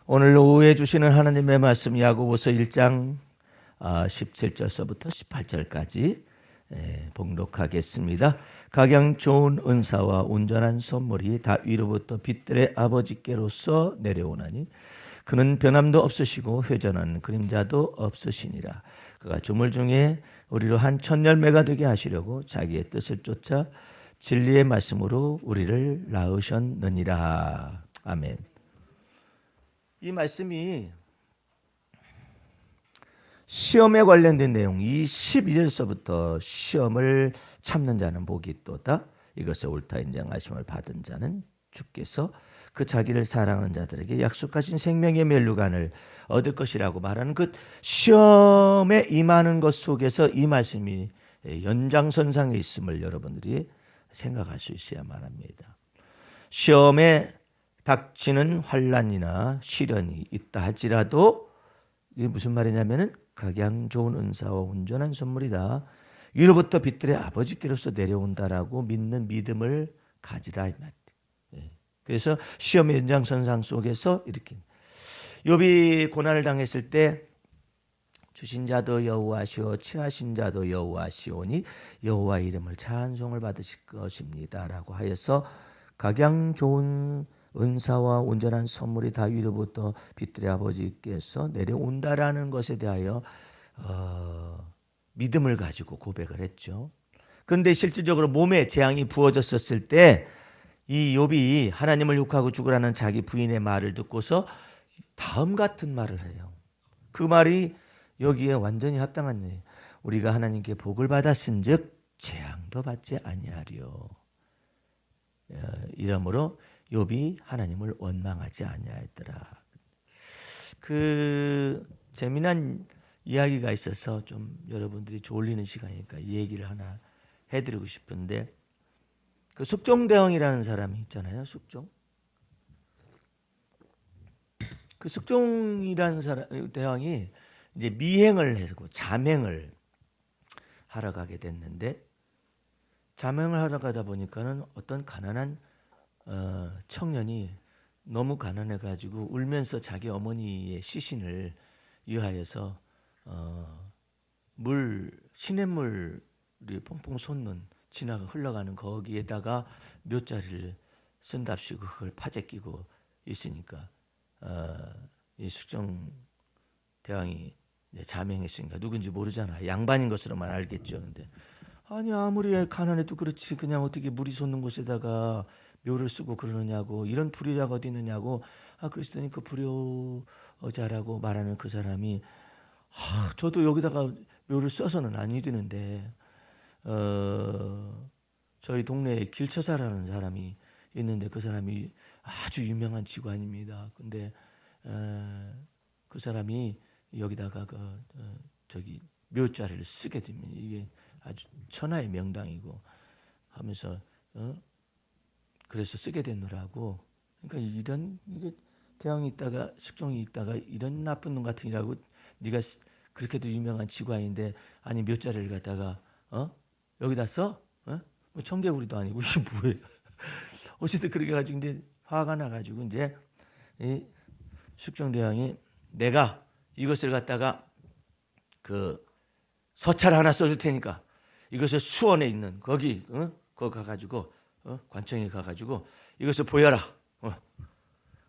오늘 오후에 주시는 하나님의 말씀 야고보서 1장 17절서부터 18절까지 봉독하겠습니다. 각양 좋은 은사와 온전한 선물이 다 위로부터 빛들의 아버지께로서 내려오나니 그는 변함도 없으시고 회전하는 그림자도 없으시니라. 그가 조물 중에 우리로 한 천열매가 되게 하시려고 자기의 뜻을 쫓아 진리의 말씀으로 우리를 낳으셨느니라. 아멘. 이 말씀이 시험에 관련된 내용, 이 12절서부터 시험을 참는 자는 복이 있도다. 이것을 옳다 인정하심을 받은 자는 주께서 그 자기를 사랑하는 자들에게 약속하신 생명의 멸류관을 얻을 것이라고 말하는 그 시험에 임하는 것 속에서 이 말씀이 연장선상에 있음을 여러분들이 생각할 수 있어야만 합니다. 시험에 닥치는 환난이나 시련이 있다 할지라도 이게 무슨 말이냐면은 각양 좋은 은사와 온전한 선물이다. 위로부터 빛들의 아버지께로서 내려온다라고 믿는 믿음을 가지라 이 말이에요. 그래서 시험의 연장선상 속에서 이렇게 욥이 고난을 당했을 때 주신 자도 여호와시오 취하신 자도 여호와시오니 여호와 이름을 찬송을 받으실 것입니다라고 하여서 각양 좋은 은사와 온전한 선물이 다 위로부터 빛들의 아버지께서 내려온다라는 것에 대하여 믿음을 가지고 고백을 했죠. 그런데 실질적으로 몸에 재앙이 부어졌었을 때 이 욥이 하나님을 욕하고 죽으라는 자기 부인의 말을 듣고서 다음 같은 말을 해요. 그 말이 여기에 완전히 합당한 얘기예요. 우리가 하나님께 복을 받았은즉 재앙도 받지 아니하리요. 이러므로 욥이 하나님을 원망하지 아니하였더라. 그 재미난 이야기가 있어서 좀 여러분들이 졸리는 시간이니까 이 얘기를 하나 해드리고 싶은데 그 숙종대왕이라는 사람이 있잖아요. 숙종. 그 숙종이라는 대왕이 이제 미행을 해고 자맹을 하러 가게 됐는데 자맹을 하러 가다 보니까는 어떤 가난한 청년이 너무 가난해 가지고 울면서 자기 어머니의 시신을 위하여서 시냇물이 퐁퐁 솟는 지나가 흘러가는 거기에다가 묘자리를 쓴답시고 그걸 파재 끼고 있으니까 이 숙종 대왕이 자맹했으니까 누군지 모르잖아. 양반인 것으로만 알겠죠. 근데 아니 아무리 가난해도 그렇지 그냥 어떻게 물이 솟는 곳에다가 묘를 쓰고 그러느냐고 이런 불효자가 어디 있느냐고 그랬더니 그 불효자라고 말하는 그 사람이 저도 여기다가 묘를 써서는 안 이드는데 저희 동네에 길처사라는 사람이 있는데 그 사람이 아주 유명한 직관입니다. 근데 그 사람이 여기다가 저기 묘자리를 쓰게 됩니다. 이게 아주 천하의 명당이고 하면서 그래서 쓰게 되느라고. 그러니까 이게 대왕이 있다가 숙종이 있다가 이런 나쁜 놈 같으니라고 네가 그렇게도 유명한 직관인데 아니 묘자리를 갖다가 여기다 써? 뭐 청개구리도 아니고 이게 뭐예요? 어쨌든 그렇게 가지고 이제 화가 나가지고 이제 이 숙종대왕이 내가 이것을 갖다가 그 서찰 하나 써줄 테니까 이것을 수원에 있는 거기 가가지고 관청에 가가지고 이것을 보여라.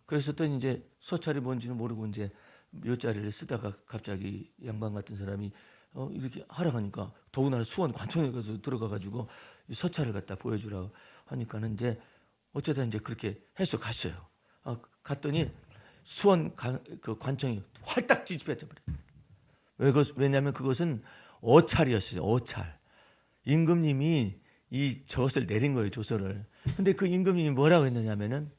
그래서 또 이제 서찰이 뭔지는 모르고 이제 묘자리를 쓰다가 갑자기 양반 같은 사람이 이렇게 하러 가니까 더군다나 수원 관청에 가서 들어가가지고 이 서찰을 갖다 보여주라고 하니까는 이제 어쩌다 이제 그렇게 해서 갔어요. 갔더니 수원 그 관청이 활딱 뒤집혀져 버려요. 왜냐하면 그것은 어찰이었어요. 어찰. 임금님이 이 젖을 내린 거예요. 조서를. 근데 그 임금님이 뭐라고 했느냐면은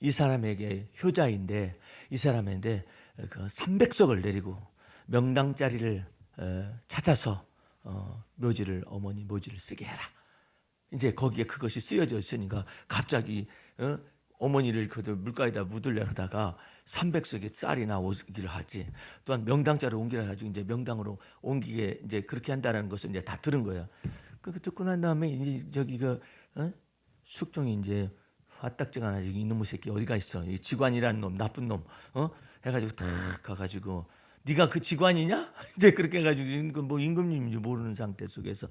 이 사람에게 효자인데 이 사람인데 그 300석을 내리고 명당자리를 찾아서 어머니 묘지를 쓰게 해라. 이제 거기에 그것이 쓰여져 있으니까 갑자기 어머니를 그 물가에다 묻으려다가 300석의 쌀이 나오기를 하지. 또한 명당자로 옮기려 가지고 이제 명당으로 옮기게 이제 그렇게 한다는 것을 이제 다 들은 거야. 그 듣고 난 다음에 이제 저기 숙종이 이제 화딱지가 나지고 이놈의 새끼 어디가 있어? 이 직관이라는 놈, 나쁜 놈, 해가지고 탁 가가지고 네가 그 직관이냐? 이제 그렇게 해가지고 뭐 임금님인지 모르는 상태 속에서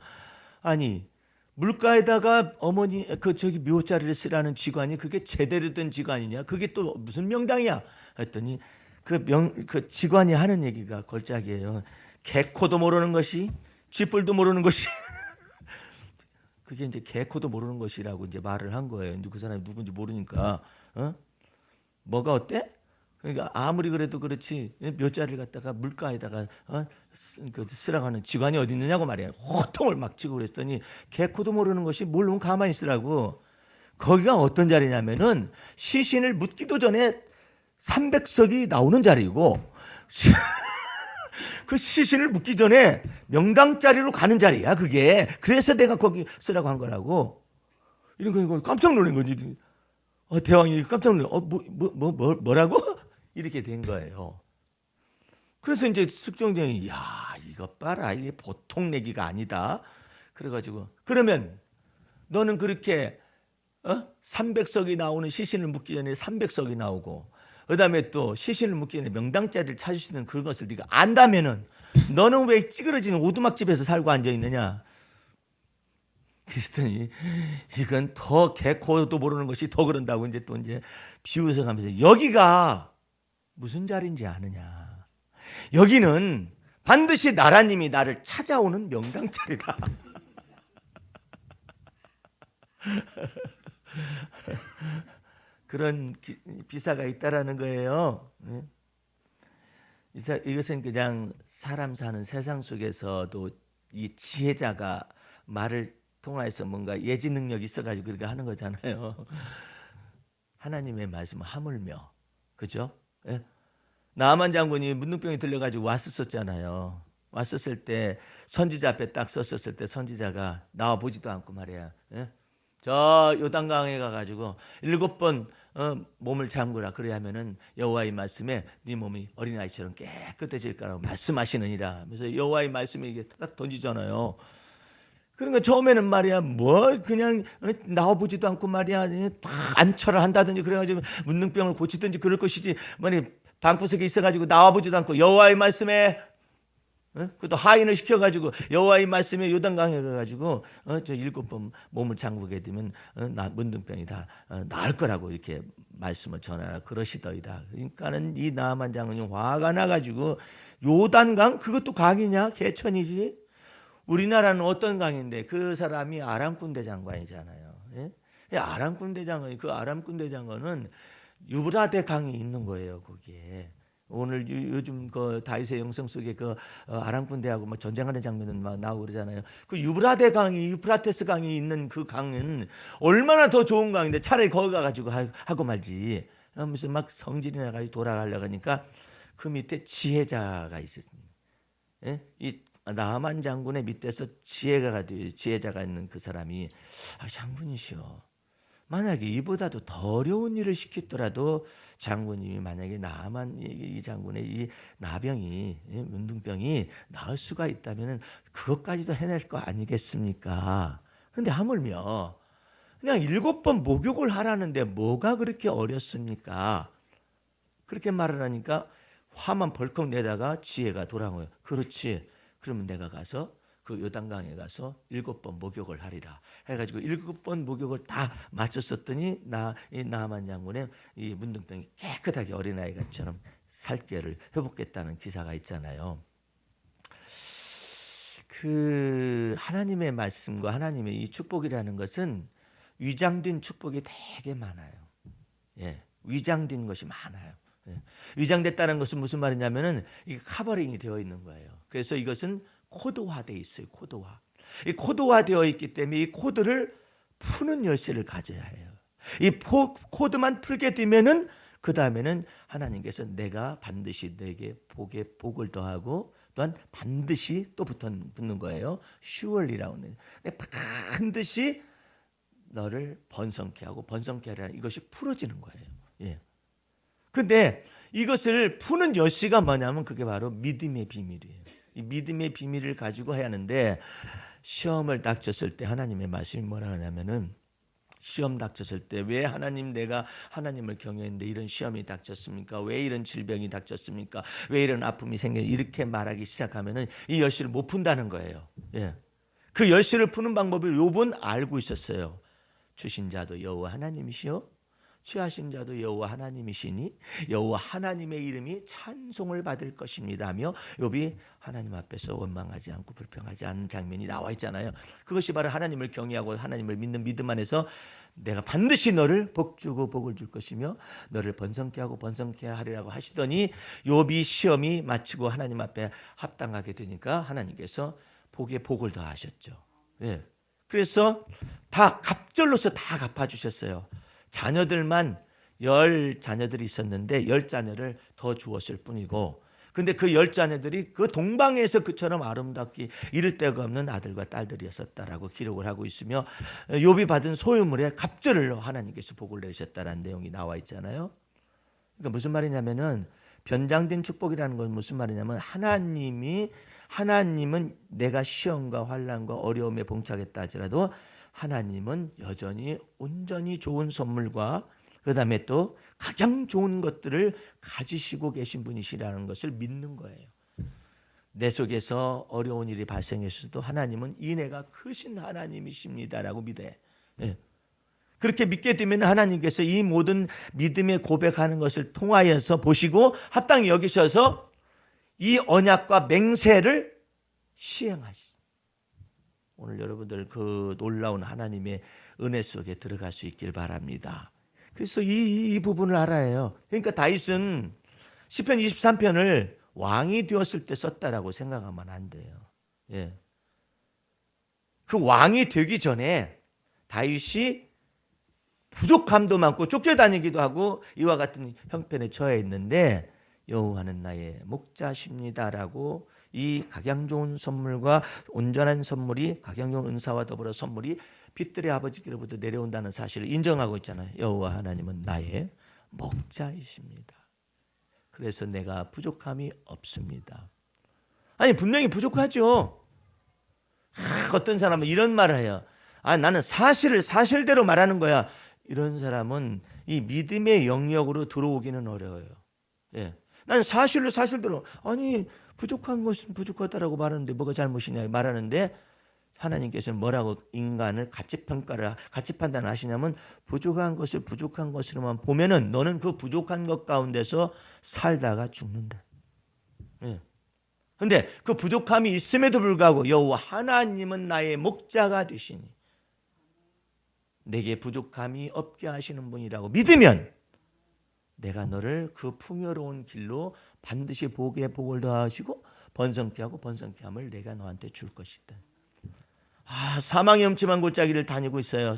아니 물가에다가 어머니 그 저기 묘자리를 쓰라는 직관이 그게 제대로 된 직관이냐? 그게 또 무슨 명당이야? 했더니 그 직관이 하는 얘기가 걸작이에요. 개코도 모르는 것이 쥐뿔도 모르는 것이 그게 이제 개코도 모르는 것이라고 이제 말을 한 거예요. 그 사람이 누군지 모르니까 뭐가 어때? 그러니까 아무리 그래도 그렇지 묘자를 갖다가 물가에다가 쓰라고 하는 직관이 어디 있느냐고 말이야. 호통을 막 치고 그랬더니 개코도 모르는 것이 물론 가만히 있으라고. 거기가 어떤 자리냐면은 시신을 묻기도 전에 300석이 나오는 자리고 그 시신을 묻기 전에 명당 자리로 가는 자리야 그게. 그래서 내가 거기 쓰라고 한 거라고. 이런 거 깜짝 놀란 거지. 대왕이 깜짝 놀라. 뭐라고? 이렇게 된 거예요. 그래서 이제 숙종대왕이 야 이것 봐라 이게 보통 내기가 아니다. 그래가지고 그러면 너는 그렇게 300석이 나오는 시신을 묻기 전에 300석이 나오고 그다음에 또 시신을 묻기 전에 명당자리를 찾을 수 있는 그것을 네가 안다면은 너는 왜 찌그러지는 오두막집에서 살고 앉아 있느냐? 그랬더니 이건 더 개코도 모르는 것이 더 그런다고 이제 또 이제 비웃어 가면서 여기가 무슨 자리인지 아느냐? 여기는 반드시 나라님이 나를 찾아오는 명당 자리다. 그런 비사가 있다라는 거예요. 이것은 그냥 사람 사는 세상 속에서도 이 지혜자가 말을 통해서 뭔가 예지 능력이 있어가지고 그렇게 하는 거잖아요. 하나님의 말씀을 하물며, 그죠? 예? 나아만 장군이 문둥병이 들려가지고 왔었잖아요. 왔었을 때 선지자 앞에 딱 섰었을 때 선지자가 나와 보지도 않고 말이야. 예? 저 요단강에 가가지고 7번 몸을 잠그라. 그래야 하면은 여호와의 말씀에 네 몸이 어린아이처럼 깨끗해질 거라고 말씀하시느니라. 그래서 여호와의 말씀에 이게 딱 던지잖아요. 그러니까 처음에는 말이야 뭐 그냥 나와보지도 않고 말이야 다 안처를 한다든지 그래가지고 문둥병을 고치든지 그럴 것이지 뭐니 방구석에 있어가지고 나와보지도 않고 여호와의 말씀에 그것도 하인을 시켜가지고 여호와의 말씀에 요단강에 가가지고 저 7번 몸을 잠그게 되면 문둥병이 다 나을 거라고 이렇게 말씀을 전하라 그러시더이다. 그러니까는 이 나아만 장군이 화가 나가지고 요단강 그것도 강이냐 개천이지. 우리나라는 어떤 강인데 그 사람이 아람군 대장관이잖아요. 예? 아람군 대장관이 그 아람군 대장관은 유브라데 강이 있는 거예요 거기에. 오늘 요즘 그 다윗의 영성 속에 그 아람 군대하고 뭐 전쟁하는 장면은 막 나오고 그러잖아요. 그 유브라데 강이 유프라테스 강이 있는 그 강은 얼마나 더 좋은 강인데 차라리 거기 가가지고 하고 말지. 무슨 막 성질이 나가지고 돌아가려고 하니까 그 밑에 지혜자가 있었습니다. 예? 이 나아만 장군의 밑에서 지혜자가 있는 그 사람이 장군이시여. 만약에 이보다도 더 어려운 일을 시켰더라도 장군님이 만약에 나아만 이 장군의 이 나병이 문둥병이 나을 수가 있다면 그것까지도 해낼 거 아니겠습니까? 근데 하물며 그냥 7번 목욕을 하라는데 뭐가 그렇게 어렵습니까? 그렇게 말을 하니까 화만 벌컥 내다가 지혜가 돌아온 거예요. 그렇지. 그러면 내가 가서 그 요단강에 가서 7번 목욕을 하리라 해가지고 7번 목욕을 다 마쳤었더니 이 나아만 장군의 이 문둥병이 깨끗하게 어린아이처럼 살결을 회복했다는 기사가 있잖아요. 그 하나님의 말씀과 하나님의 이 축복이라는 것은 위장된 축복이 되게 많아요. 예, 위장된 것이 많아요. 예. 위장됐다는 것은 무슨 말이냐면은 이게 커버링이 되어 있는 거예요. 그래서 이것은 코드화되어 있어요. 코드화. 이 코드화되어 있기 때문에 이 코드를 푸는 열쇠를 가져야 해요. 이 코드만 풀게 되면은 그 다음에는 하나님께서 내가 반드시 내게 복을 더하고 또한 반드시 또 붙는 거예요. surely라고 하는. 반드시 너를 번성케 하고 번성케 하라는 이것이 풀어지는 거예요. 예. 근데 이것을 푸는 열쇠가 뭐냐면 그게 바로 믿음의 비밀이에요. 이 믿음의 비밀을 가지고 해야 하는데 시험을 닥쳤을 때 하나님의 말씀이 뭐라 하냐면은 시험 닥쳤을 때 왜 하나님 내가 하나님을 경외했는데 이런 시험이 닥쳤습니까? 왜 이런 질병이 닥쳤습니까? 왜 이런 아픔이 생겨? 이렇게 말하기 시작하면은 이 열쇠를 못 푼다는 거예요. 예. 그 열쇠를 푸는 방법을 욥은 알고 있었어요. 주신 자도 여호와 하나님이시요 취하신 자도 여호와 하나님이시니 여호와 하나님의 이름이 찬송을 받을 것입니다 하며 욥이 하나님 앞에서 원망하지 않고 불평하지 않는 장면이 나와 있잖아요. 그것이 바로 하나님을 경외하고 하나님을 믿는 믿음 안에서 내가 반드시 너를 복주고 복을 줄 것이며 너를 번성케 하고 번성케 하리라고 하시더니 욥이 시험이 마치고 하나님 앞에 합당하게 되니까 하나님께서 복에 복을 더하셨죠. 예. 그래서 다 갑절로서 다 갚아주셨어요. 자녀들만 10자녀들이 있었는데 10자녀를 더 주었을 뿐이고, 근데 그 10자녀들이 그 동방에서 그처럼 아름답게 이를 데가 없는 아들과 딸들이었었다라고 기록을 하고 있으며 욥이 받은 소유물의 갑절로 하나님께서 복을 내셨다라는 내용이 나와 있잖아요. 그러니까 무슨 말이냐면은 변장된 축복이라는 건 무슨 말이냐면 하나님은 내가 시험과 환난과 어려움에 봉착했다 하더라도 하나님은 여전히 온전히 좋은 선물과 그 다음에 또 가장 좋은 것들을 가지시고 계신 분이시라는 것을 믿는 거예요. 내 속에서 어려운 일이 발생했어도 하나님은 이내가 크신 하나님이십니다라고 믿어요. 예. 그렇게 믿게 되면 하나님께서 이 모든 믿음의 고백하는 것을 통하여서 보시고 합당히 여기셔서 이 언약과 맹세를 시행하시죠. 오늘 여러분들 그 놀라운 하나님의 은혜 속에 들어갈 수 있길 바랍니다. 그래서 이 부분을 알아야 해요. 그러니까 다윗은 시편 23편을 왕이 되었을 때 썼다라고 생각하면 안 돼요. 예. 그 왕이 되기 전에 다윗이 부족함도 많고 쫓겨다니기도 하고 이와 같은 형편에 처해 있는데 여호와는 나의 목자십니다라고 이 각양 좋은 선물과 온전한 선물이 각양 좋은 은사와 더불어 선물이 빛들의 아버지께로부터 내려온다는 사실을 인정하고 있잖아요. 여호와 하나님은 나의 목자이십니다. 그래서 내가 부족함이 없습니다. 아니 분명히 부족하죠. 어떤 사람은 이런 말을 해요. 나는 사실을 사실대로 말하는 거야. 이런 사람은 이 믿음의 영역으로 들어오기는 어려워요. 예. 나는 사실을 사실대로 아니 부족한 것은 부족하다라고 말하는데 뭐가 잘못이냐 말하는데 하나님께서는 뭐라고 인간을 가치 판단을 하시냐면 부족한 것을 부족한 것으로만 보면은 너는 그 부족한 것 가운데서 살다가 죽는다. 예. 근데 그 부족함이 있음에도 불구하고 여호와 하나님은 나의 목자가 되시니 내게 부족함이 없게 하시는 분이라고 믿으면 내가 너를 그 풍요로운 길로 반드시 복에 복을 더하시고 번성케 하고 번성케 함을 내가 너한테 줄 것이다. 사망의 음침한 골짜기를 다니고 있어요.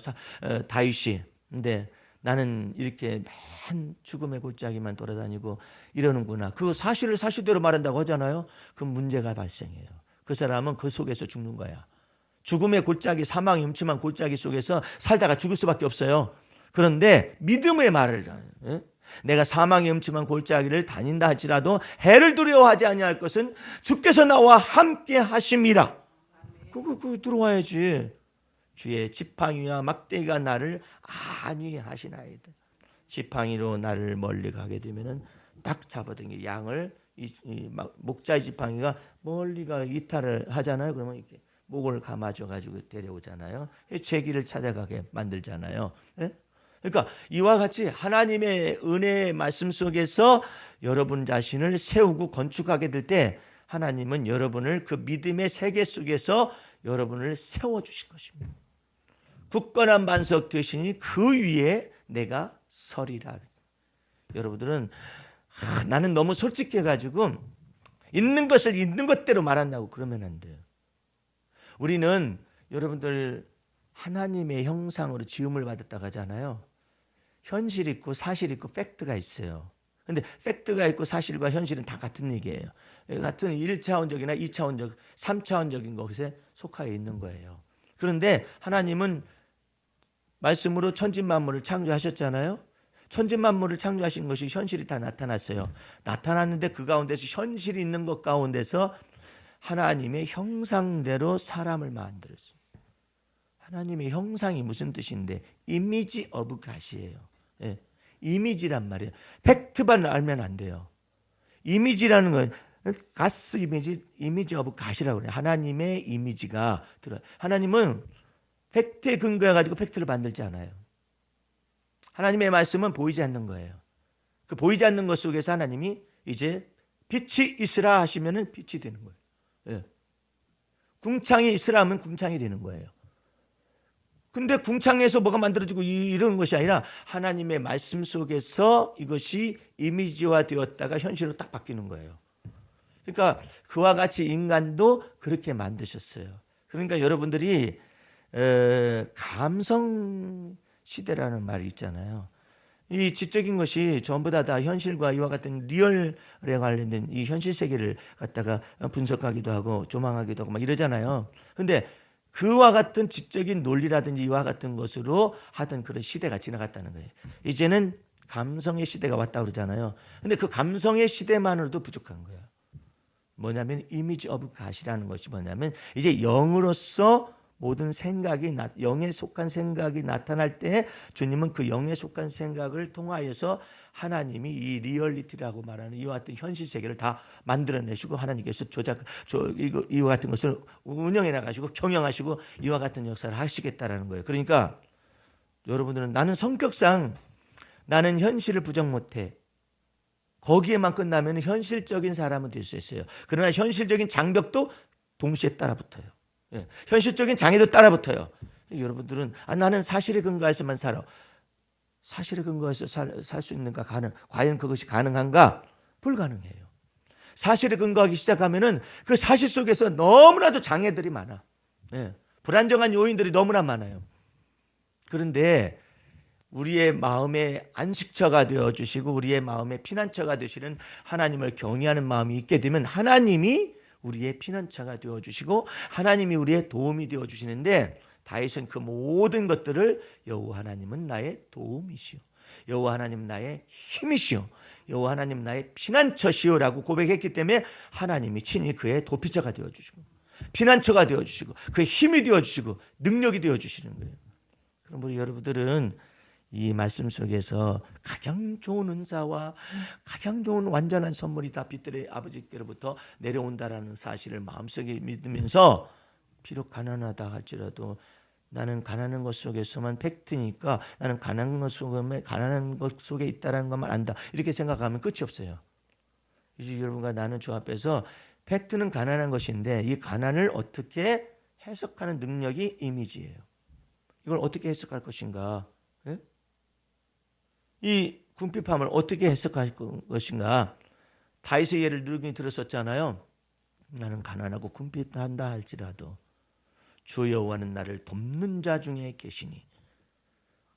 다윗이. 근데 나는 이렇게 맨 죽음의 골짜기만 돌아다니고 이러는구나. 그 사실을 사실대로 말한다고 하잖아요. 그럼 문제가 발생해요. 그 사람은 그 속에서 죽는 거야. 죽음의 골짜기, 사망의 음침한 골짜기 속에서 살다가 죽을 수밖에 없어요. 그런데 믿음의 말을 내가 사망의 음침한 골짜기를 다닌다 할지라도 해를 두려워하지 아니할 것은 주께서 나와 함께 하심이라. 그거 들어와야지. 주의 지팡이와 막대기가 나를 안위하시나이다. 지팡이로 나를 멀리 가게 되면은 딱 잡아당기 양을 목자의 지팡이가 멀리가 이탈을 하잖아요. 그러면 이렇게 목을 감아줘 가지고 데려오잖아요. 제기를 찾아가게 만들잖아요. 예? 그러니까 이와 같이 하나님의 은혜의 말씀 속에서 여러분 자신을 세우고 건축하게 될 때 하나님은 여러분을 그 믿음의 세계 속에서 여러분을 세워주실 것입니다. 굳건한 반석 되시니 그 위에 내가 서리라. 여러분들은 나는 너무 솔직해가지고 있는 것을 있는 것대로 말한다고 그러면 안 돼요. 우리는 여러분들 하나님의 형상으로 지음을 받았다고 하잖아요. 현실 있고 사실 있고 팩트가 있어요. 근데 팩트가 있고 사실과 현실은 다 같은 얘기예요. 같은 1차원적이나 2차원적, 3차원적인 것에 속하여 있는 거예요. 그런데 하나님은 말씀으로 천지만물을 창조하셨잖아요. 천지만물을 창조하신 것이 현실이 다 나타났어요. 나타났는데 그 가운데서 현실이 있는 것 가운데서 하나님의 형상대로 사람을 만들었어요. 하나님의 형상이 무슨 뜻인데 이미지 오브 갓이에요. 예. 이미지란 말이에요. 팩트만 알면 안 돼요. 이미지라는 건 가스 이미지 오브 갓이라고 그래요. 하나님의 이미지가 들어요. 하나님은 팩트에 근거해 가지고 팩트를 만들지 않아요. 하나님의 말씀은 보이지 않는 거예요. 그 보이지 않는 것 속에서 하나님이 이제 빛이 있으라 하시면은 빛이 되는 거예요. 예. 궁창이 있으라 하면 궁창이 되는 거예요. 근데 궁창에서 뭐가 만들어지고 이런 것이 아니라 하나님의 말씀 속에서 이것이 이미지화 되었다가 현실로 딱 바뀌는 거예요. 그러니까 그와 같이 인간도 그렇게 만드셨어요. 그러니까 여러분들이 감성 시대라는 말이 있잖아요. 이 지적인 것이 전부 다 현실과 이와 같은 리얼에 관련된 이 현실 세계를 갖다가 분석하기도 하고 조망하기도 하고 막 이러잖아요. 근데 그와 같은 지적인 논리라든지 이와 같은 것으로 하던 그런 시대가 지나갔다는 거예요. 이제는 감성의 시대가 왔다 그러잖아요. 근데 그 감성의 시대만으로도 부족한 거예요. 뭐냐면 이미지 오브 갓이라는 것이 뭐냐면 이제 영으로서 모든 생각이 영에 속한 생각이 나타날 때 주님은 그 영에 속한 생각을 통하여서 하나님이 이 리얼리티라고 말하는 이와 같은 현실 세계를 다 만들어내시고 하나님께서 이와 같은 것을 운영해 나가시고 경영하시고 이와 같은 역사를 하시겠다라는 거예요. 그러니까 여러분들은 나는 성격상 나는 현실을 부정 못해. 거기에만 끝나면 현실적인 사람은 될 수 있어요. 그러나 현실적인 장벽도 동시에 따라붙어요. 예. 현실적인 장애도 따라붙어요. 여러분들은 나는 사실에 근거해서만 살아. 사실에 근거해서 살 수 있는가? 과연 그것이 가능한가? 불가능해요. 사실에 근거하기 시작하면은 그 사실 속에서 너무나도 장애들이 많아. 예. 불안정한 요인들이 너무나 많아요. 그런데 우리의 마음의 안식처가 되어주시고 우리의 마음의 피난처가 되시는 하나님을 경외하는 마음이 있게 되면 하나님이 우리의 피난처가 되어주시고 하나님이 우리의 도움이 되어주시는데 다윗은 그 모든 것들을 여호와 하나님은 나의 도움이시오. 여호와 하나님 나의 힘이시오. 여호와 하나님 나의 피난처시오라고 고백했기 때문에 하나님이 친히 그의 도피처가 되어주시고 피난처가 되어주시고 그의 힘이 되어주시고 능력이 되어주시는 거예요. 그럼 우리 여러분들은 이 말씀 속에서 가장 좋은 은사와 가장 좋은 완전한 선물이 다 빛들의 아버지께로부터 내려온다라는 사실을 마음속에 믿으면서 비록 가난하다 할지라도 나는 가난한 것 속에서만 팩트니까 나는 가난한 것 속에 있다는 것만 안다. 이렇게 생각하면 끝이 없어요. 이제 여러분과 나는 주 앞에서 팩트는 가난한 것인데 이 가난을 어떻게 해석하는 능력이 이미지예요. 이걸 어떻게 해석할 것인가? 예? 이 궁핍함을 어떻게 해석할 것인가? 다윗의 예를 누누이 들었었잖아요. 나는 가난하고 궁핍한다 할지라도 주 여호와는 나를 돕는 자 중에 계시니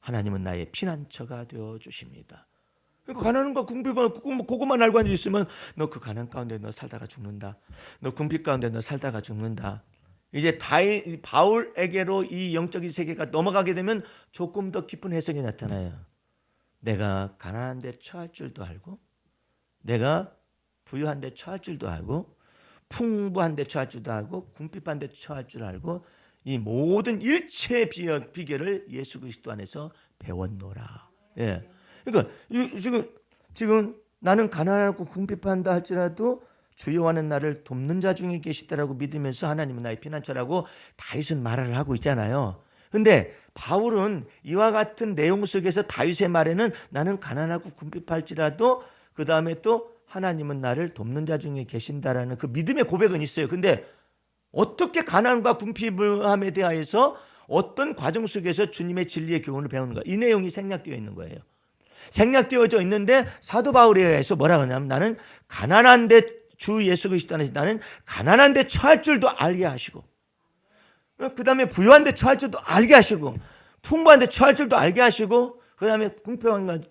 하나님은 나의 피난처가 되어 주십니다. 그러니까 가난과 궁핍함 그것만 알고 앉아 있으면 너 그 가난 가운데 너 살다가 죽는다. 너 궁핍 가운데 너 살다가 죽는다. 이제 바울에게로 이 영적인 세계가 넘어가게 되면 조금 더 깊은 해석이 나타나요. 내가 가난한 데 처할 줄도 알고 내가 부유한 데 처할 줄도 알고 풍부한 데 처할 줄도 알고 궁핍한 데 처할 줄 알고 이 모든 일체의 비결을 예수 그리스도 안에서 배웠노라. 예. 그러니까 지금 나는 가난하고 궁핍한다 할지라도 주 여호와는 나를 돕는 자 중에 계시다라고 믿으면서 하나님은 나의 피난처라고 다윗은 말을 하고 있잖아요. 근데 바울은 이와 같은 내용 속에서 다윗의 말에는 나는 가난하고 궁핍할지라도 그 다음에 또 하나님은 나를 돕는 자 중에 계신다라는 그 믿음의 고백은 있어요. 근데 어떻게 가난과 궁핍함에 대하여서 어떤 과정 속에서 주님의 진리의 교훈을 배우는가? 이 내용이 생략되어 있는 거예요. 생략되어져 있는데 사도 바울에 의해서 뭐라고 하냐면 나는 가난한데 주 예수 그리스도 안에서 나는 가난한데 처할 줄도 알게 하시고 그 다음에 부유한데 처할 줄도 알게 하시고 풍부한데 처할 줄도 알게 하시고 그 다음에 궁핍한데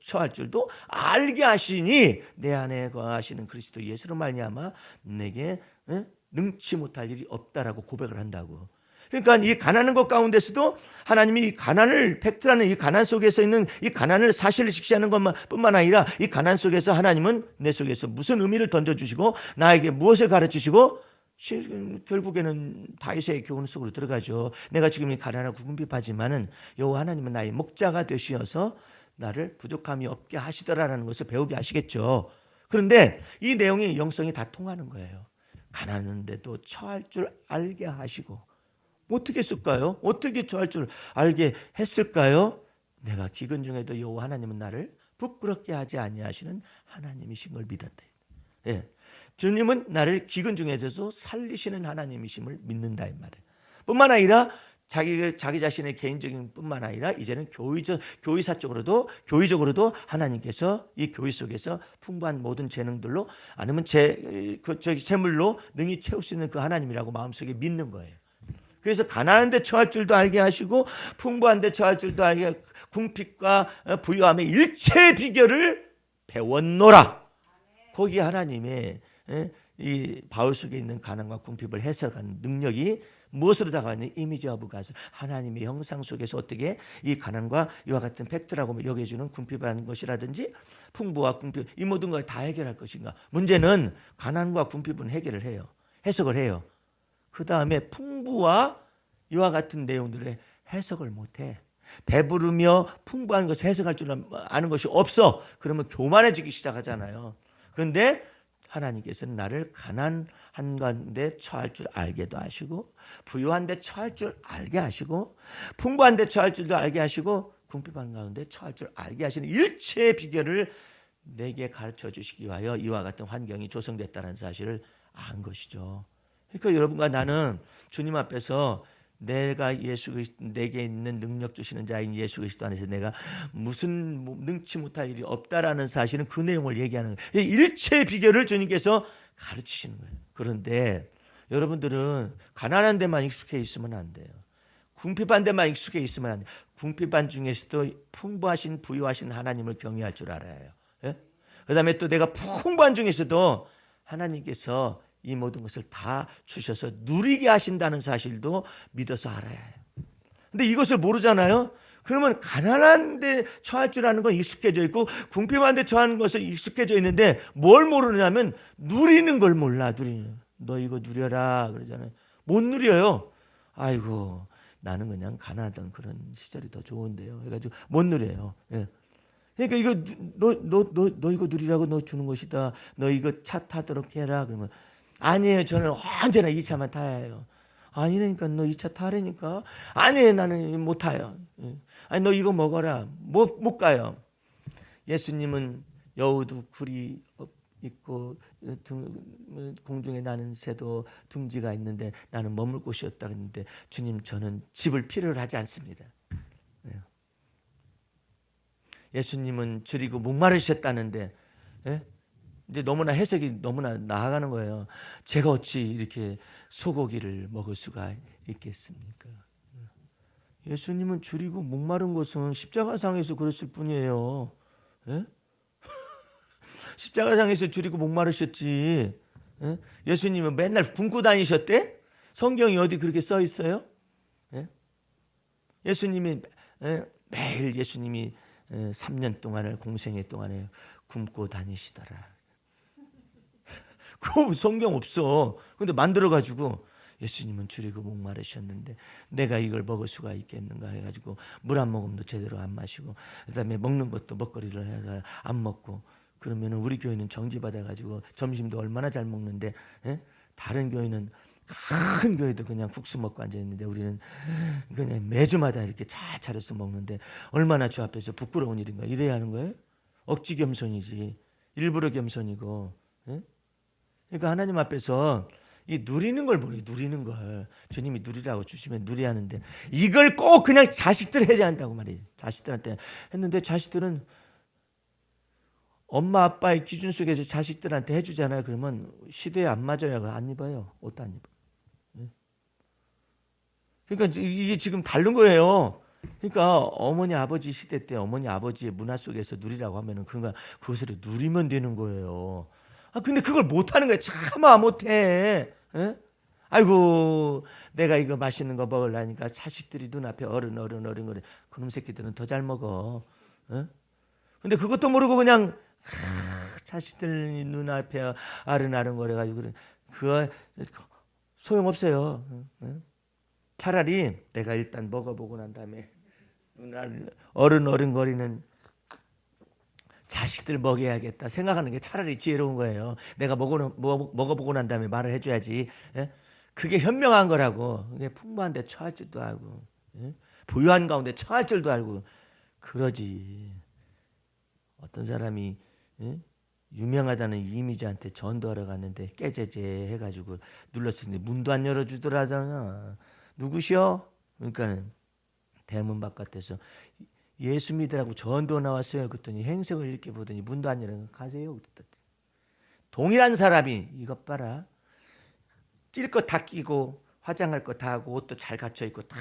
처할 줄도 알게 하시니 내 안에 거하시는 그리스도 예수로 말미암아 내게 능치 못할 일이 없다라고 고백을 한다고. 그러니까 이 가난한 것 가운데서도 하나님이 이 가난을 팩트라는 이 가난 속에서 있는 이 가난을 사실을 직시하는 것뿐만 아니라 이 가난 속에서 하나님은 내 속에서 무슨 의미를 던져주시고 나에게 무엇을 가르치시고 결국에는 다윗의 교훈 속으로 들어가죠. 내가 지금 이 가난하고 궁핍하지만은 여호와 하나님은 나의 목자가 되시어서 나를 부족함이 없게 하시더라라는 것을 배우게 하시겠죠. 그런데 이 내용이 영성이 다 통하는 거예요. 가난한데도 처할 줄 알게 하시고, 어떻게 했을까요? 어떻게 처할 줄 알게 했을까요? 내가 기근 중에도 여호와 하나님은 나를 부끄럽게 하지 아니하시는 하나님이신 걸 믿었다. 예. 주님은 나를 기근 중에서도 살리시는 하나님이심을 믿는다 이 말이에요. 뿐만 아니라 자기 자신의 개인적인 뿐만 아니라 이제는 교회적으로도 하나님께서 이 교회 속에서 풍부한 모든 재능들로 아니면 재물로 능히 채울 수 있는 그 하나님이라고 마음속에 믿는 거예요. 그래서 가난한 데 처할 줄도 알게 하시고 풍부한 데 처할 줄도 알게, 궁핍과 부유함의 일체의 비결을 배웠노라. 거기 하나님의 이 바울 속에 있는 가난과 궁핍을 해석하는 능력이 무엇으로 다가왔냐? 이미지 오브 갓, 하나님의 형상 속에서 어떻게 이 가난과 이와 같은 팩트라고 여겨주는 궁핍한 것이라든지 풍부와 궁핍, 이 모든 걸 다 해결할 것인가? 문제는 가난과 궁핍은 해결을 해요. 해석을 해요. 그 다음에 풍부와 이와 같은 내용들의 해석을 못해. 배부르며 풍부한 것을 해석할 줄 아는 것이 없어. 그러면 교만해지기 시작하잖아요. 그런데 하나님께서는 나를 가난한 가운데 처할 줄 알게도 하시고, 부유한 데 처할 줄 알게 하시고, 풍부한 데 처할 줄도 알게 하시고, 궁핍한 가운데 처할 줄 알게 하시는 일체의 비결을 내게 가르쳐 주시기 위하여 이와 같은 환경이 조성됐다는 사실을 안 것이죠. 그러니까 여러분과 나는 주님 앞에서 내가 예수 그리스도, 내게 있는 능력 주시는 자인 예수 그리스도 안에서 내가 무슨 능치 못할 일이 없다라는 사실은 그 내용을 얘기하는 거예요. 일체의 비결을 주님께서 가르치시는 거예요. 그런데 여러분들은 가난한 데만 익숙해 있으면 안 돼요. 궁핍한 데만 익숙해 있으면 안 돼요. 궁핍한 중에서도 풍부하신 부유하신 하나님을 경외할 줄 알아야 해요. 예? 그 다음에 또 내가 풍부한 중에서도 하나님께서 이 모든 것을 다 주셔서 누리게 하신다는 사실도 믿어서 알아야 해요. 근데 이것을 모르잖아요. 그러면 가난한 데 처할 줄 아는 건 익숙해져 있고 궁핍한 데 처하는 것은 익숙해져 있는데 뭘 모르냐면 누리는 걸 몰라. 너 이거 누려라 그러잖아요. 못 누려요. 아이고 나는 그냥 가난하던 그런 시절이 더 좋은데요. 해가지고 못 누려요. 예. 그러니까 이거 너 이거 누리라고 너 주는 것이다. 너 이거 차 타도록 해라. 그러면 아니에요. 저는 언제나 이 차만 타야 해요. 아니니까 너 이 차 타라니까. 아니에요. 나는 못 타요. 아니 너 이거 먹어라. 못 가요. 예수님은 여우도 굴이 있고 공중에 나는 새도 둥지가 있는데 나는 머물 곳이 없다 했는데 주님 저는 집을 필요로 하지 않습니다. 예수님은 줄이고 목마르셨다는데 이제 너무나 해석이 너무나 나아가는 거예요. 제가 어찌 이렇게 소고기를 먹을 수가 있겠습니까? 예수님은 줄이고 목마른 것은 십자가상에서 그랬을 뿐이에요. 예? 십자가상에서 줄이고 목마르셨지. 예? 예수님은 맨날 굶고 다니셨대? 성경이 어디 그렇게 써 있어요? 예? 예수님이 매일 예수님이 3년 동안을 공생애 동안에 굶고 다니시더라. 그 성경 없어. 근데 만들어가지고 예수님은 줄이고 목마르셨는데 내가 이걸 먹을 수가 있겠는가 해가지고 물 한 모금도 제대로 안 마시고 그다음에 먹는 것도 먹거리를 해서 안 먹고 그러면 우리 교회는 정지받아가지고 점심도 얼마나 잘 먹는데 다른 교회는 큰 교회도 그냥 국수 먹고 앉아있는데 우리는 그냥 매주마다 이렇게 잘 차려서 먹는데 얼마나 주 앞에서 부끄러운 일인가. 이래야 하는 거예요? 억지 겸손이지. 일부러 겸손이고. 그러니까 하나님 앞에서 이 누리는 걸 모르요. 누리는 걸. 주님이 누리라고 주시면 누려야 하는데 이걸 꼭 그냥 자식들 해야 한다고 말이에요. 자식들한테 했는데 자식들은 엄마 아빠의 기준 속에서 자식들한테 해주잖아요. 그러면 시대에 안 맞아요. 안 입어요. 옷도 안 입어요. 그러니까 이게 지금 다른 거예요. 그러니까 어머니 아버지 시대 때 어머니 아버지의 문화 속에서 누리라고 하면은 그것을 누리면 되는 거예요. 근데 그걸 못하는 거야. 차마 못해. 아이고 내가 이거 맛있는 거 먹으려니까 자식들이 눈앞에 어른 거래. 그놈 새끼들은 더 잘 먹어. 근데 그것도 모르고 그냥 자식들 눈앞에 아른아른 거려가지고 그거 소용없어요. 차라리 내가 일단 먹어보고 난 다음에 어른거리는 자식들 먹여야겠다 생각하는 게 차라리 지혜로운 거예요. 내가 먹어보고 난 다음에 말을 해줘야지. 예? 그게 현명한 거라고. 그게 풍부한 데 처할 줄도 알고, 예? 부유한 가운데 처할 줄도 알고 그러지. 어떤 사람이, 예? 유명하다는 이미지한테 전도하러 갔는데 깨제제 해가지고 눌렀으니 문도 안 열어주더라잖아. 누구시오? 그러니까 대문 바깥에서 예수 믿으라고 전도 나왔어요. 그랬더니 행색을 이렇게 보더니 문도 안 열어. 가세요. 동일한 사람이 이것 봐라. 뛸 거 다 끼고 화장할 거 다 하고 옷도 잘 갖춰 입고 딱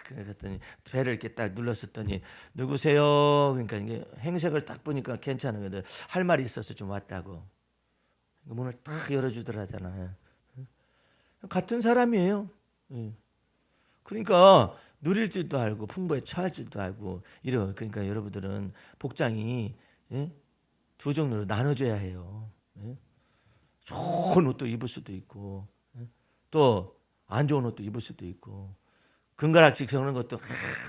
그랬더니 배를 이렇게 딱 눌렀었더니 누구세요? 그러니까 이게 행색을 딱 보니까 괜찮은 건데 할 말이 있어서 좀 왔다고. 문을 딱 열어주더라잖아. 같은 사람이에요. 그러니까 누릴 줄도 알고 풍부에 처할 줄도 알고 이러. 그러니까 여러분들은 복장이, 예? 두 종류로 나눠줘야 해요. 예? 좋은 옷도 입을 수도 있고, 예? 또 안 좋은 옷도 입을 수도 있고, 금가락지 적는 것도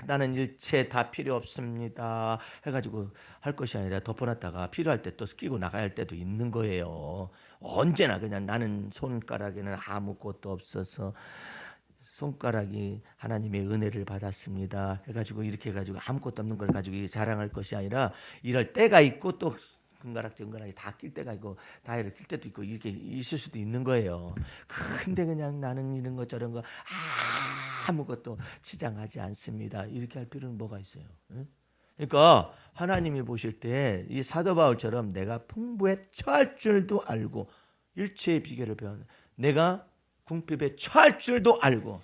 나는 일체 다 필요 없습니다 해가지고 할 것이 아니라 덮어놨다가 필요할 때 또 끼고 나가야 할 때도 있는 거예요. 언제나 그냥 나는 손가락에는 아무것도 없어서 손가락이 하나님의 은혜를 받았습니다 해가지고 이렇게 해가지고 아무것도 없는 걸 가지고 자랑할 것이 아니라 이럴 때가 있고 또 금가락지 다 낄 때가 있고 다이를 낄 때도 있고 이렇게 있을 수도 있는 거예요. 근데 그냥 나는 이런 거 저런 거 아무것도 치장하지 않습니다 이렇게 할 필요는 뭐가 있어요? 응? 그러니까 하나님이 보실 때 이 사도 바울처럼 내가 풍부에 처할 줄도 알고 일체의 비결을 배웠는 내가 궁핍에 처할 줄도 알고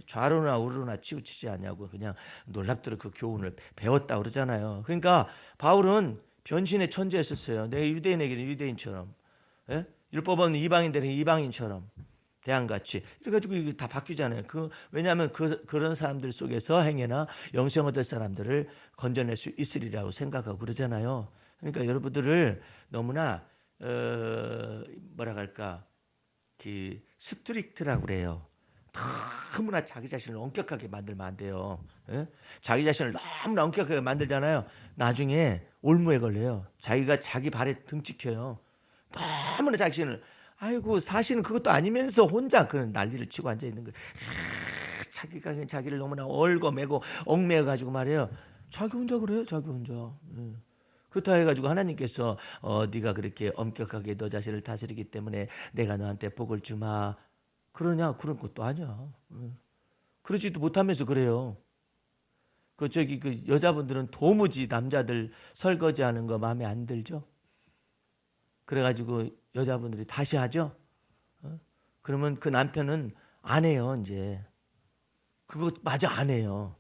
좌로나 우로나 치우치지 않냐고 그냥 놀랍도록 그 교훈을 배웠다 그러잖아요. 그러니까 바울은 변신의 천재였었어요. 내가 유대인에게는 유대인처럼, 예? 율법 없는 이방인들은 이방인처럼 대항같이 이래가지고 이게 다 바뀌잖아요. 왜냐하면 그런 사람들 속에서 행여나 영생 얻을 사람들을 건져낼 수 있으리라고 생각하고 그러잖아요. 그러니까 여러분들을 너무나 뭐라 할까 그 스트릭트라고 그래요. 너무나 자기 자신을 엄격하게 만들면 안 돼요. 예? 자기 자신을 너무나 엄격하게 만들잖아요. 나중에 올무에 걸려요. 자기가 자기 발에 등 찍혀요. 너무나 자기 자신을 아이고 사실은 그것도 아니면서 혼자 그런 난리를 치고 앉아 있는 거예요. 자기가 자기를 너무나 얽어매고 얽매여 가지고 말이에요. 자기 혼자 그래요. 자기 혼자. 예. 그렇다 해가지고 하나님께서 네가 그렇게 엄격하게 너 자신을 다스리기 때문에 내가 너한테 복을 주마 그러냐? 그런 것도 아니야. 그러지도 못하면서 그래요. 그 여자분들은 도무지 남자들 설거지하는 거 마음에 안 들죠? 그래가지고 여자분들이 다시 하죠? 그러면 그 남편은 안 해요, 이제. 그거 마저 안 해요.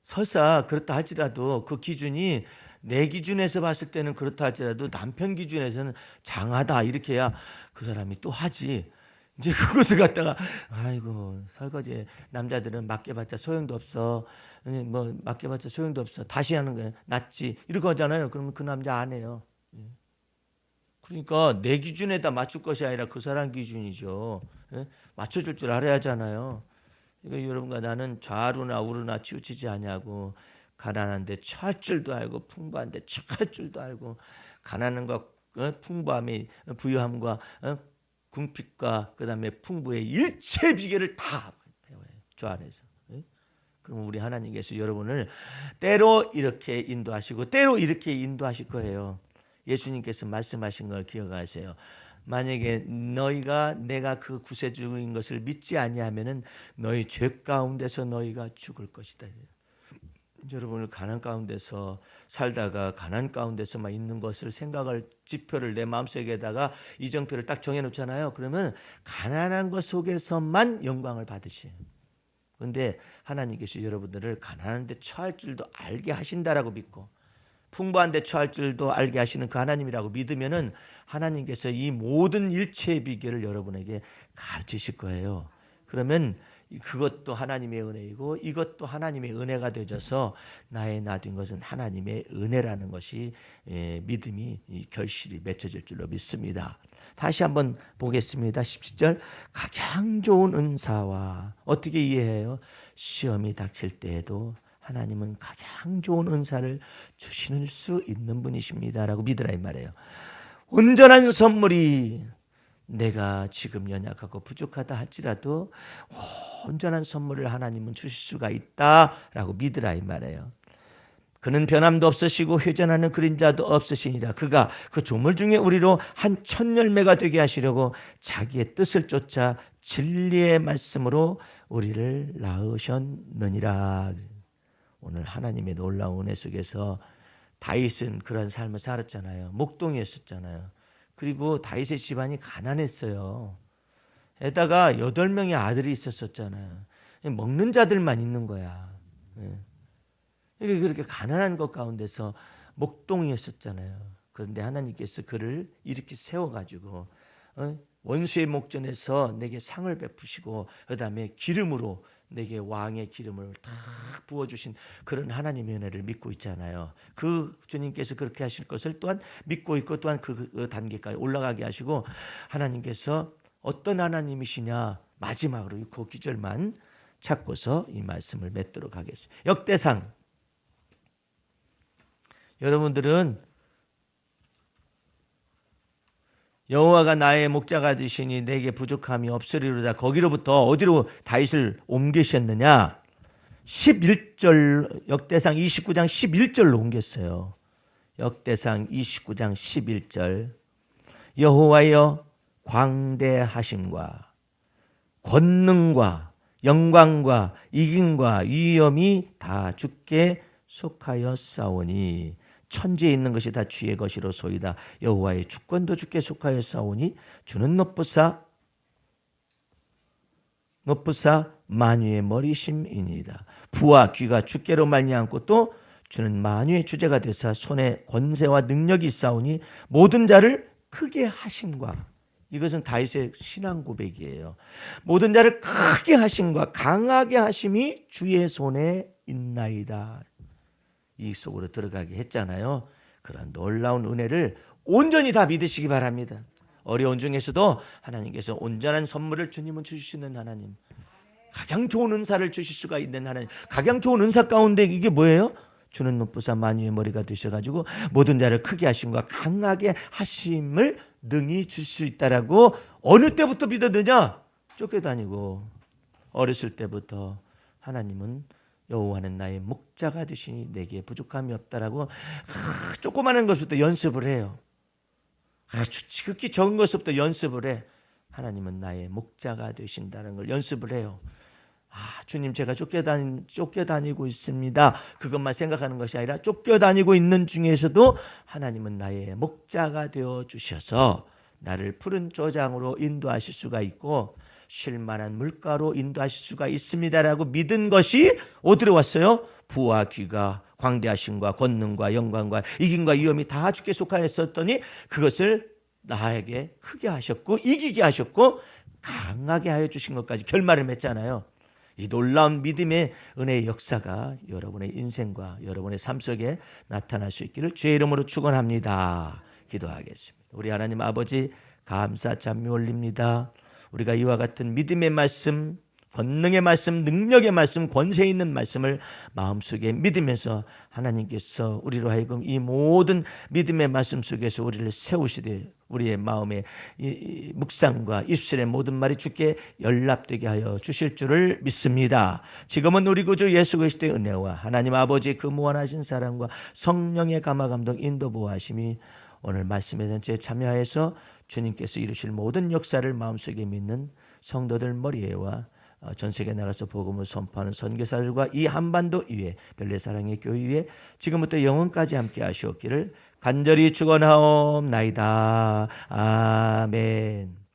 설사 그렇다 할지라도 그 기준이 내 기준에서 봤을 때는 그렇다 할지라도 남편 기준에서는 장하다 이렇게 해야 그 사람이 또 하지. 이제 그것을 갖다가 아이고 설거지 남자들은 맡겨봤자 소용도 없어. 뭐 맡겨봤자 소용도 없어. 다시 하는 거야. 낫지. 이렇게 하잖아요. 그러면 그 남자 안 해요. 그러니까 내 기준에다 맞출 것이 아니라 그 사람 기준이죠. 맞춰줄 줄 알아야 하잖아요. 그러니까 여러분과 나는 좌루나 우루나 치우치지 않냐고 가난한데 처할 줄도 알고 풍부한데 처할 줄도 알고 가난한 것 풍부함이 부유함과 궁핍과 그다음에 풍부의 일체 비결을 다 배워요. 주 안에서. 그럼 우리 하나님께서 여러분을 때로 이렇게 인도하시고 때로 이렇게 인도하실 거예요. 예수님께서 말씀하신 걸 기억하세요. 만약에 너희가 내가 그 구세주인 것을 믿지 아니하면은 너희 죄 가운데서 너희가 죽을 것이다. 여러분을 가난 가운데서 살다가 가난 가운데서만 있는 것을 생각을 지표를 내 마음속에다가 이정표를 딱 정해놓잖아요. 그러면 가난한 것 속에서만 영광을 받으셔요. 그런데 하나님께서 여러분들을 가난한 데 처할 줄도 알게 하신다라고 믿고 풍부한 데 처할 줄도 알게 하시는 그 하나님이라고 믿으면은 하나님께서 이 모든 일체의 비결을 여러분에게 가르치실 거예요. 그러면 그것도 하나님의 은혜이고 이것도 하나님의 은혜가 되어져서 나의 나된 것은 하나님의 은혜라는 것이 믿음이 결실이 맺혀질 줄로 믿습니다. 다시 한번 보겠습니다. 17절 가장 좋은 은사와 어떻게 이해해요? 시험이 닥칠 때에도 하나님은 가장 좋은 은사를 주실 수 있는 분이십니다라고 믿으라 이 말이에요. 온전한 선물이 내가 지금 연약하고 부족하다 할지라도 온전한 선물을 하나님은 주실 수가 있다라고 믿으라 이 말이에요. 그는 변함도 없으시고 회전하는 그림자도 없으시니라. 그가 그 조물 중에 우리로 한 천 열매가 되게 하시려고 자기의 뜻을 쫓아 진리의 말씀으로 우리를 낳으셨느니라. 오늘 하나님의 놀라운 은혜 속에서 다윗은 그런 삶을 살았잖아요. 목동이었었잖아요. 그리고 다윗의 집안이 가난했어요. 에다가 8명의 아들이 있었잖아요. 먹는 자들만 있는 거야. 이게 그렇게 가난한 것 가운데서 목동이었었잖아요. 그런데 하나님께서 그를 이렇게 세워가지고 원수의 목전에서 내게 상을 베푸시고 그다음에 기름으로 내게 왕의 기름을 다 부어주신 그런 하나님의 은혜를 믿고 있잖아요. 그 주님께서 그렇게 하실 것을 또한 믿고 있고 또한 그 단계까지 올라가게 하시고 하나님께서 어떤 하나님이시냐 마지막으로 그 기절만 찾고서 이 말씀을 맺도록 하겠습니다. 역대상 여러분들은 여호와가 나의 목자가 되시니 내게 부족함이 없으리로다. 거기로부터 어디로 다윗을 옮기셨느냐? 11절 역대상 29장 11절로 옮겼어요. 역대상 29장 11절 여호와여 광대하심과 권능과 영광과 이김과 위엄이 다 주께 속하였사오니 천지에 있는 것이 다 주의 것이로 소이다. 여호와의 주권도 주께 속하였사오니 주는 높부사 만유의 머리심이니이다. 부와 귀가 주께로 말미암고 또 주는 만유의 주제가 되사 손에 권세와 능력이 있사오니 모든 자를 크게 하심과 이것은 다윗의 신앙 고백이에요. 모든 자를 크게 하심과 강하게 하심이 주의 손에 있나이다. 이 속으로 들어가게 했잖아요. 그런 놀라운 은혜를 온전히 다 믿으시기 바랍니다. 어려운 중에서도 하나님께서 온전한 선물을 주님은 주시는 하나님, 가장 좋은 은사를 주실 수가 있는 하나님, 가장 좋은 은사 가운데 이게 뭐예요? 주는 높부사 만유의 머리가 되셔가지고 모든 자를 크게 하심과 강하게 하심을 능히 줄 수 있다라고 어느 때부터 믿었느냐? 쫓겨다니고 어렸을 때부터 하나님은 여호와는 나의 목자가 되시니 내게 부족함이 없다라고 조그마한 것부터 연습을 해요. 지극히 적은 것부터 연습을 해. 하나님은 나의 목자가 되신다는 걸 연습을 해요. 주님 제가 쫓겨다니고 있습니다. 그것만 생각하는 것이 아니라 쫓겨다니고 있는 중에서도 하나님은 나의 목자가 되어 주셔서 나를 푸른 조장으로 인도하실 수가 있고 쉴만한 물가로 인도하실 수가 있습니다라고 믿은 것이 어디로 왔어요? 부와 귀가 광대하심과 권능과 영광과 이김과 위엄이 다 주께 속하였었더니 그것을 나에게 크게 하셨고 이기게 하셨고 강하게 하여 주신 것까지 결말을 맺잖아요. 이 놀라운 믿음의 은혜의 역사가 여러분의 인생과 여러분의 삶 속에 나타날 수 있기를 주의 이름으로 축원합니다. 기도하겠습니다. 우리 하나님 아버지 감사 찬미 올립니다. 우리가 이와 같은 믿음의 말씀, 권능의 말씀, 능력의 말씀, 권세 있는 말씀을 마음속에 믿으면서 하나님께서 우리로 하여금 이 모든 믿음의 말씀 속에서 우리를 세우시되 우리의 마음의 이 묵상과 입술의 모든 말이 주께 연락되게 하여 주실 줄을 믿습니다. 지금은 우리 구주 예수 그리스도의 은혜와 하나님 아버지의 그 무한하신 사랑과 성령의 감화 감동 인도 보호하심이 오늘 말씀의 전체에 참여하여서 주님께서 이루실 모든 역사를 마음속에 믿는 성도들 머리에와 전 세계에 나가서 복음을 선포하는 선교사들과 이 한반도 위에 별내 사랑의 교회 위에 지금부터 영원까지 함께 하시옵기를 간절히 축원하옵나이다. 아멘.